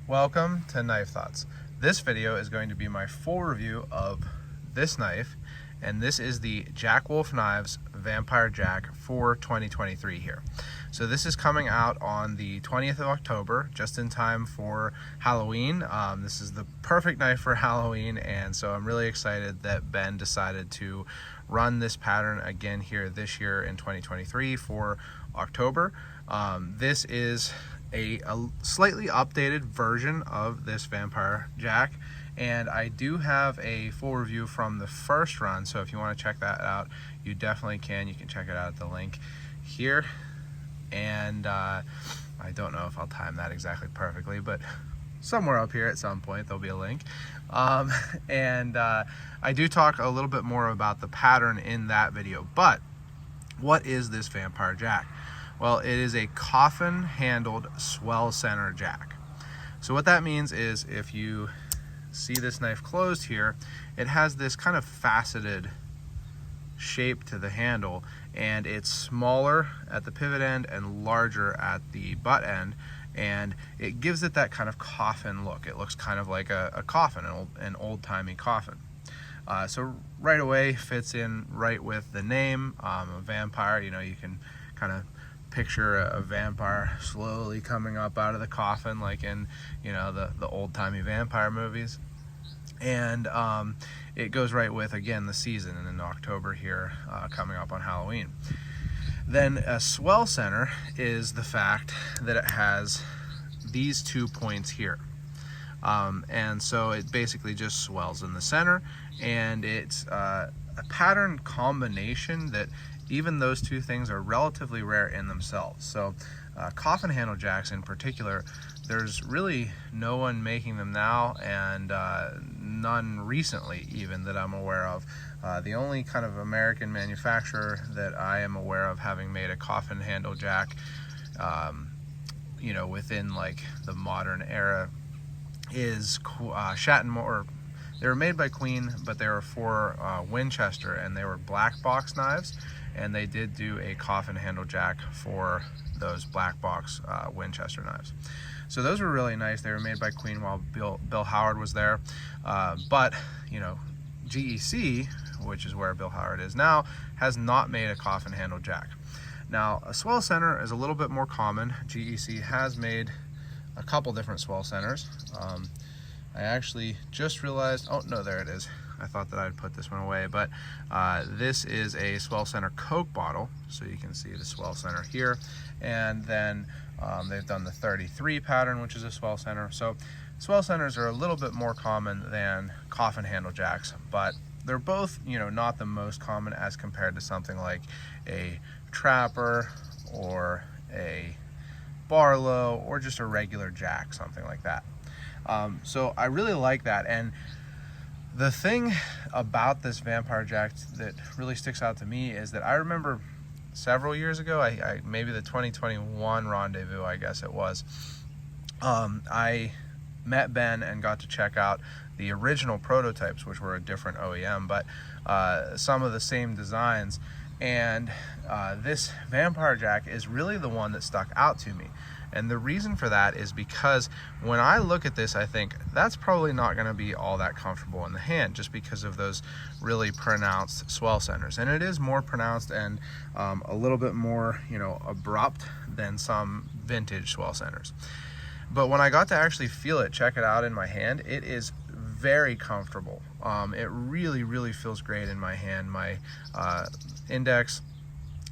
Welcome to Knife Thoughts. This video is going to be my full review of this knife, and this is the Jack Wolf Knives Vampire Jack for 2023 here. So this is coming out on the 20th of October, just in time for Halloween. This is the perfect knife for Halloween, and so I'm really excited that Ben decided to run this pattern again here this year in 2023 for October. This is a slightly updated version of this Vampire Jack, and I do have a full review from the first run, so if you want to check that out, you definitely can. You can check it out at the link here, and I don't know if I'll time that exactly perfectly, but somewhere up here at some point there'll be a link. I do talk a little bit more about the pattern in that video. But what is this Vampire Jack? Well, it is a coffin-handled Swell Center Jack. So what that means is, if you see this knife closed here, it has this kind of faceted shape to the handle, and it's smaller at the pivot end and larger at the butt end, and it gives it that kind of coffin look. It looks kind of like a coffin, an old-timey coffin. So right away fits in right with the name, a vampire. You know, you can kind of picture a vampire slowly coming up out of the coffin, like in, you know, the old-timey vampire movies. And it goes right with, again, the season, and in October here, coming up on Halloween. Then a Swell Center is the fact that it has these 2 points here. And so it basically just swells in the center, and it's a pattern combination that even those two things are relatively rare in themselves. So coffin handle jacks in particular, there's really no one making them now, and none recently even that I'm aware of. The only kind of American manufacturer that I am aware of having made a coffin handle jack, you know, within like the modern era is Shattenmore. They were made by Queen, but they were for Winchester, and they were black box knives, and they did do a coffin handle jack for those black box Winchester knives. So those were really nice. They were made by Queen while Bill Howard was there. But, you know, GEC, which is where Bill Howard is now, has not made a coffin handle jack. Now, a Swell Center is a little bit more common. GEC has made a couple different Swell Centers. I actually just realized, oh no, there it is. I thought that I'd put this one away, but this is a Swell Center Coke bottle, so you can see the Swell Center here. And then they've done the 33 pattern, which is a Swell Center. So Swell Centers are a little bit more common than coffin handle jacks, but they're both, you know, not the most common as compared to something like a Trapper or a Barlow or just a regular jack, something like that. So I really like that. And the thing about this Vampire Jack that really sticks out to me is that I remember several years ago, I maybe the 2021 rendezvous, I guess it was, I met Ben and got to check out the original prototypes, which were a different OEM, but some of the same designs. And this Vampire Jack is really the one that stuck out to me. And the reason for that is because when I look at this, I think that's probably not going to be all that comfortable in the hand, just because of those really pronounced swell centers. And it is more pronounced and a little bit more, you know, abrupt than some vintage swell centers. But when I got to actually feel it, check it out in my hand, it is very comfortable. It really, really feels great in my hand. My index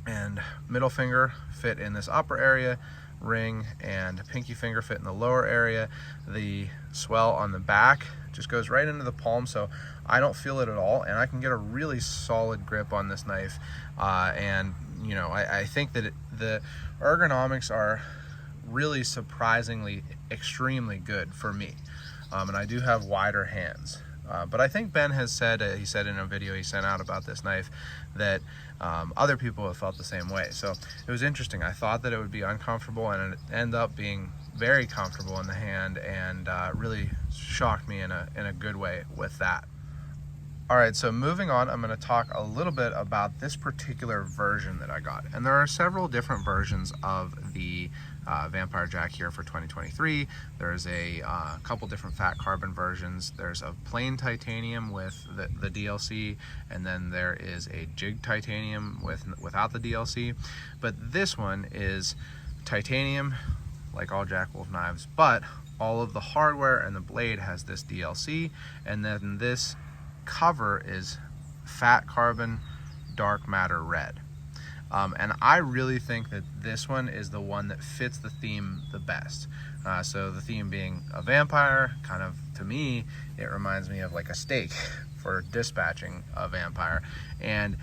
and middle finger fit in this upper area, ring and pinky finger fit in the lower area. The swell on the back just goes right into the palm, so I don't feel it at all, and I can get a really solid grip on this knife. And you know, I think that the ergonomics are really surprisingly extremely good for me, and I do have wider hands. But I think Ben has said, he said in a video he sent out about this knife, that other people have felt the same way. So it was interesting. I thought that it would be uncomfortable, and it ended up being very comfortable in the hand, and really shocked me in a good way with that. All right, so moving on, I'm going to talk a little bit about this particular version that I got. And there are several different versions of the Vampire Jack here for 2023. There's a couple different fat carbon versions. There's a plain titanium with the DLC, and then there is a jig titanium without the DLC. But this one is titanium, like all Jack Wolf knives, but all of the hardware and the blade has this DLC, and then this cover is fat carbon dark matter red. And I really think that this one is the one that fits the theme the best. So the theme being a vampire, kind of, to me, it reminds me of like a stake for dispatching a vampire. And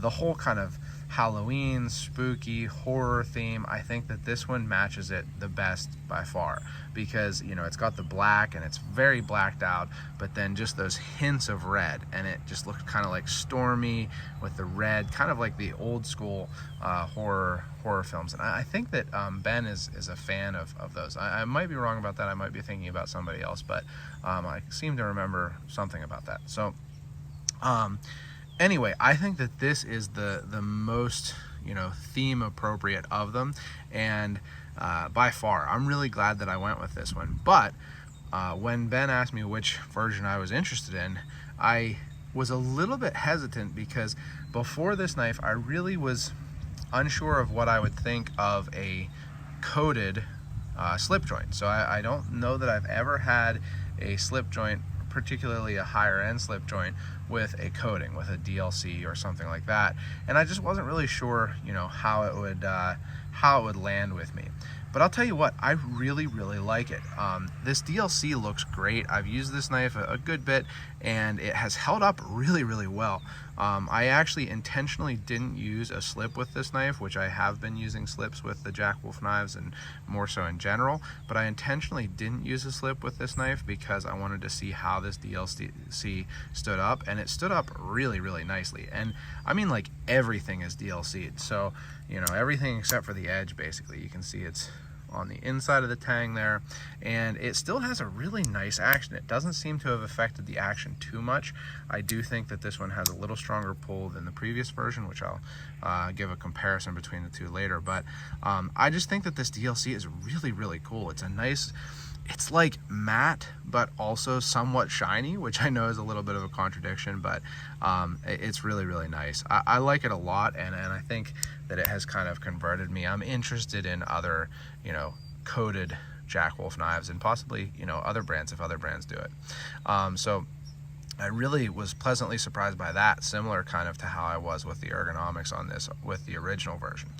the whole kind of Halloween, spooky, horror theme, I think that this one matches it the best by far, because, you know, it's got the black and it's very blacked out, but then just those hints of red, and it just looks kind of like stormy with the red, kind of like the old school horror films. And I think that Ben is a fan of those. I might be wrong about that. I might be thinking about somebody else, but I seem to remember something about that. So anyway, I think that this is the most, you know, theme appropriate of them, and by far, I'm really glad that I went with this one. But when Ben asked me which version I was interested in, I was a little bit hesitant, because before this knife, I really was unsure of what I would think of a coated slip joint. So I don't know that I've ever had a slip joint, particularly a higher end slip joint, with a coating, with a DLC or something like that, and I just wasn't really sure, you know, how it would land with me. But I'll tell you what, I really like it. This DLC looks great. I've used this knife a good bit, and it has held up really well. I actually intentionally didn't use a slip with this knife, which I have been using slips with the Jack Wolf knives and more so in general, but I intentionally didn't use a slip with this knife because I wanted to see how this DLC stood up, and it stood up really nicely. And I mean, like, everything is DLC'd, so, you know, everything except for the edge, basically. You can see it's on the inside of the tang there, and it still has a really nice action. It doesn't seem to have affected the action too much. I do think that this one has a little stronger pull than the previous version, which I'll give a comparison between the two later. But I just think that this DLC is really cool. It's a nice, it's like matte but also somewhat shiny, which I know is a little bit of a contradiction, but it's really nice. I like it a lot, and I think that it has kind of converted me. I'm interested in other, you know, coated Jack Wolf knives, and possibly, you know, other brands if other brands do it. So I really was pleasantly surprised by that, similar kind of to how I was with the ergonomics on this with the original version.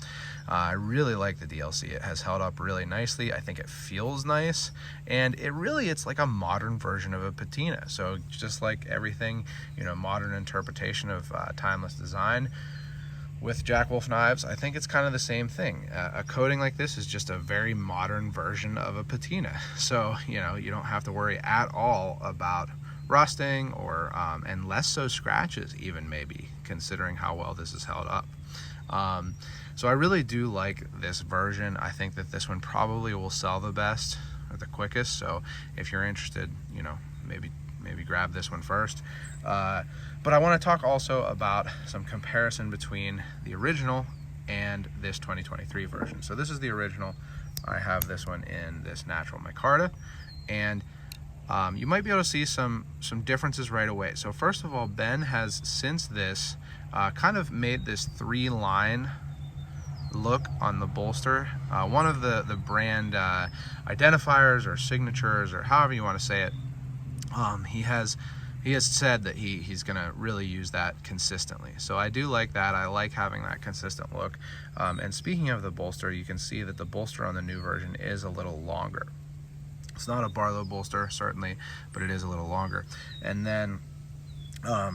I really like the DLC. It has held up really nicely. I think it feels nice, and it's like a modern version of a patina. So just like everything, you know, modern interpretation of timeless design, with Jack Wolf knives, I think it's kind of the same thing. A coating like this is just a very modern version of a patina. So, you know, you don't have to worry at all about rusting or and less so scratches even, maybe, considering how well this is held up. So I really do like this version. I think that this one probably will sell the best or the quickest. So if you're interested, you know, maybe grab this one first. But I want to talk also about some comparison between the original and this 2023 version. So this is the original. I have this one in this natural micarta, and you might be able to see some differences right away. So first of all, Ben has, since this, kind of made this 3-line look on the bolster. One of the brand identifiers or signatures, or however you want to say it, he has said that he's gonna really use that consistently. So I do like that. I like having that consistent look. And speaking of the bolster, you can see that the bolster on the new version is a little longer. It's not a Barlow bolster, certainly, but it is a little longer. And then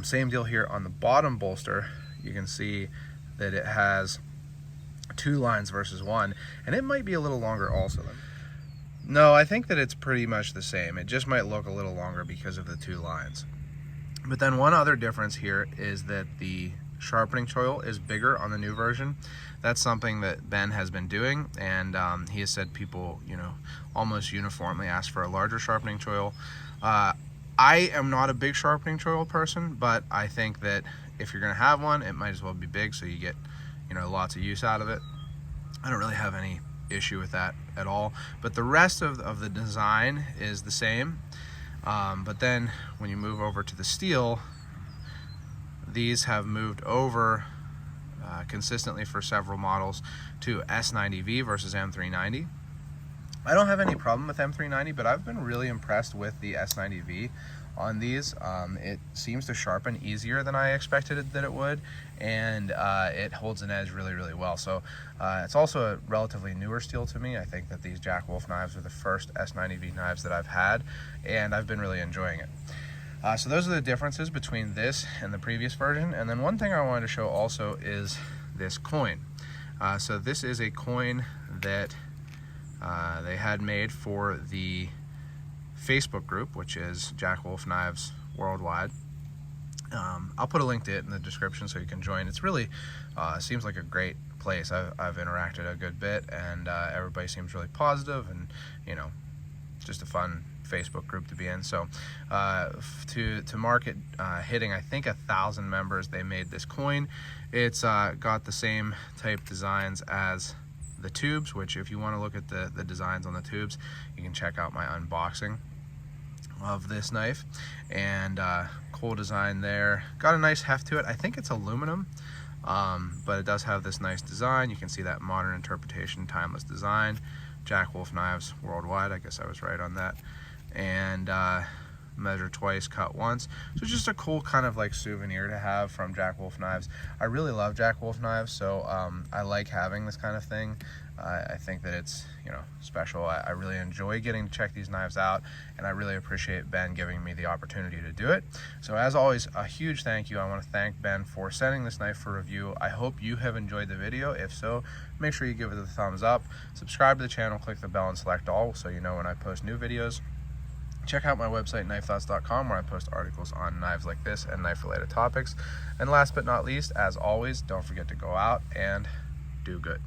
same deal here on the bottom bolster. You can see that it has 2 lines versus 1, and it might be a little longer also. No, I think that it's pretty much the same. It just might look a little longer because of the 2 lines. But then one other difference here is that the sharpening choil is bigger on the new version. That's something that Ben has been doing, and he has said people, you know, almost uniformly ask for a larger sharpening choil. I am not a big sharpening choil person, but I think that if you're going to have one, it might as well be big so you get, you know, lots of use out of it. I don't really have any issue with that at all. But the rest of the design is the same. But then when you move over to the steel, these have moved over consistently for several models to S90V versus M390. I don't have any problem with M390, but I've been really impressed with the S90V on these. It seems to sharpen easier than I expected that it would, and it holds an edge really, really well. So it's also a relatively newer steel to me. I think that these Jack Wolf knives are the first S90V knives that I've had, and I've been really enjoying it. So those are the differences between this and the previous version. And then one thing I wanted to show also is this coin. So this is a coin that they had made for the Facebook group, which is Jack Wolf Knives Worldwide. I'll put a link to it in the description so you can join. It's really seems like a great place. I've interacted a good bit, and everybody seems really positive, and you know, just a fun Facebook group to be in. So to market hitting I think 1,000 members, they made this coin. It's got the same type designs as the tubes, which if you want to look at the designs on the tubes, you can check out my unboxing of this knife. And cool design there. Got a nice heft to it. I think it's aluminum, but it does have this nice design. You can see that modern interpretation, timeless design. Jack Wolf Knives Worldwide, I guess I was right on that. And measure twice, cut once. So just a cool kind of like souvenir to have from Jack Wolf Knives. I really love Jack Wolf Knives, so I like having this kind of thing. I think that it's, you know, special. I really enjoy getting to check these knives out, and I really appreciate Ben giving me the opportunity to do it. So as always, a huge thank you. I want to thank Ben for sending this knife for review. I hope you have enjoyed the video. If so, make sure you give it a thumbs up, subscribe to the channel, click the bell and select all so you know when I post new videos. Check out my website, knifethoughts.com, where I post articles on knives like this and knife-related topics. And last but not least, as always, don't forget to go out and do good.